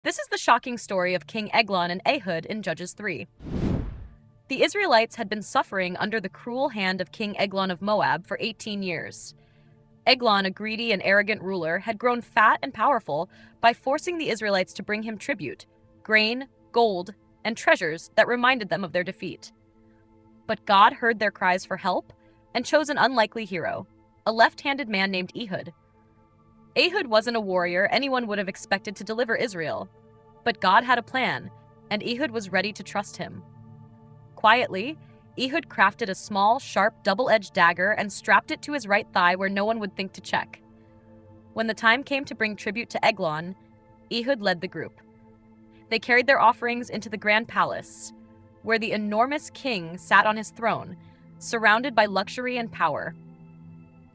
This is the shocking story of King Eglon and Ehud in Judges 3. The Israelites had been suffering under the cruel hand of King Eglon of Moab for 18 years. Eglon, a greedy and arrogant ruler, had grown fat and powerful by forcing the Israelites to bring him tribute, grain, gold, and treasures that reminded them of their defeat. But God heard their cries for help and chose an unlikely hero, a left-handed man named Ehud. Ehud wasn't a warrior anyone would have expected to deliver Israel, but God had a plan, and Ehud was ready to trust him. Quietly, Ehud crafted a small, sharp, double-edged dagger and strapped it to his right thigh where no one would think to check. When the time came to bring tribute to Eglon, Ehud led the group. They carried their offerings into the grand palace, where the enormous king sat on his throne, surrounded by luxury and power.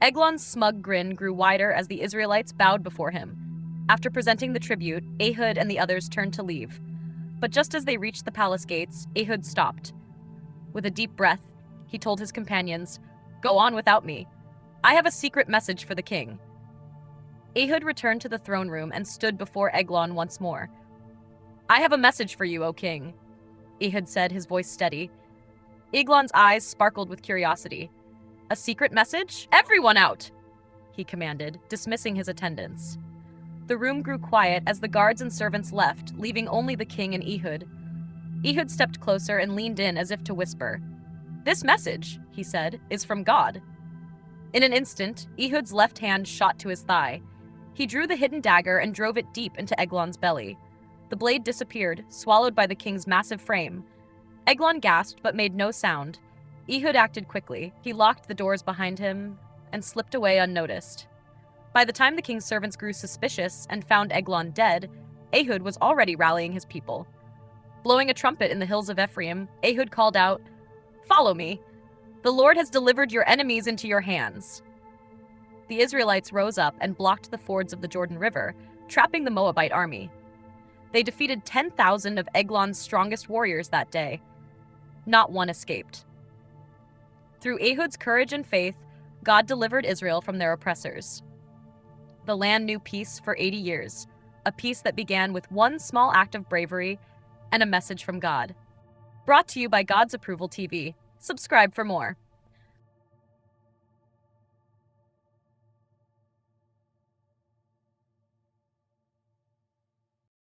Eglon's smug grin grew wider as the Israelites bowed before him. After presenting the tribute, Ehud and the others turned to leave. But just as they reached the palace gates, Ehud stopped. With a deep breath, he told his companions, "Go on without me. I have a secret message for the king." Ehud returned to the throne room and stood before Eglon once more. "I have a message for you, O king," Ehud said, his voice steady. Eglon's eyes sparkled with curiosity. "A secret message? Everyone out!" he commanded, dismissing his attendants. The room grew quiet as the guards and servants left, leaving only the king and Ehud. Ehud stepped closer and leaned in as if to whisper. "This message," he said, "is from God." In an instant, Ehud's left hand shot to his thigh. He drew the hidden dagger and drove it deep into Eglon's belly. The blade disappeared, swallowed by the king's massive frame. Eglon gasped but made no sound. Ehud acted quickly. He locked the doors behind him and slipped away unnoticed. By the time the king's servants grew suspicious and found Eglon dead, Ehud was already rallying his people. Blowing a trumpet in the hills of Ephraim, Ehud called out, "Follow me. The Lord has delivered your enemies into your hands." The Israelites rose up and blocked the fords of the Jordan River, trapping the Moabite army. They defeated 10,000 of Eglon's strongest warriors that day. Not one escaped. Through Ehud's courage and faith, God delivered Israel from their oppressors. The land knew peace for 80 years, a peace that began with one small act of bravery and a message from God. Brought to you by God's Approval TV. Subscribe for more.